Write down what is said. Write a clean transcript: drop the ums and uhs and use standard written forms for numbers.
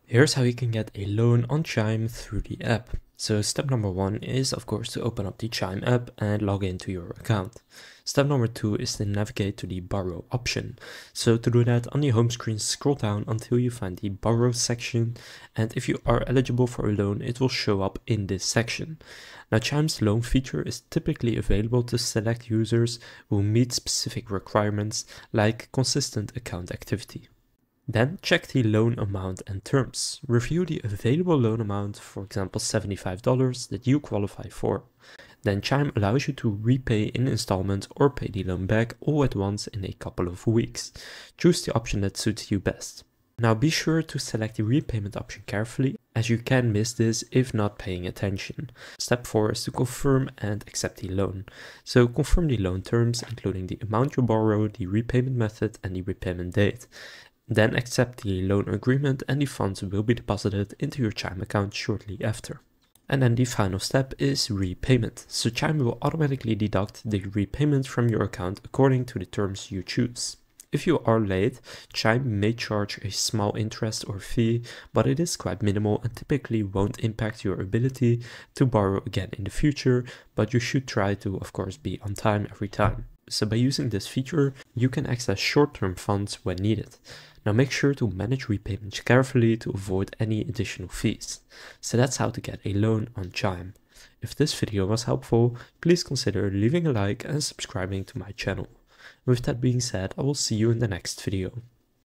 Here's how you can get a loan on Chime through the app. So step number 1 is of course to open up the Chime app and log into your account. Step number 2 is to navigate to the borrow option. So to do that, on the home screen, scroll down until you find the borrow section, and if you are eligible for a loan, it will show up in this section. Now Chime's loan feature is typically available to select users who meet specific requirements like consistent account activity. Then check the loan amount and terms. Review the available loan amount, for example $75, that you qualify for. Then Chime allows you to repay in installments or pay the loan back all at once in a couple of weeks. Choose the option that suits you best. Now be sure to select the repayment option carefully, as you can miss this if not paying attention. Step 4 is to confirm and accept the loan. So confirm the loan terms, including the amount you borrow, the repayment method and the repayment date. Then accept the loan agreement and the funds will be deposited into your Chime account shortly after. And then the final step is repayment. So Chime will automatically deduct the repayment from your account according to the terms you choose. If you are late, Chime may charge a small interest or fee, but it is quite minimal and typically won't impact your ability to borrow again in the future, but you should try to, of course, be on time every time. So by using this feature, you can access short-term funds when needed. Now make sure to manage repayments carefully to avoid any additional fees. So that's how to get a loan on Chime. If this video was helpful, please consider leaving a like and subscribing to my channel. With that being said, I will see you in the next video.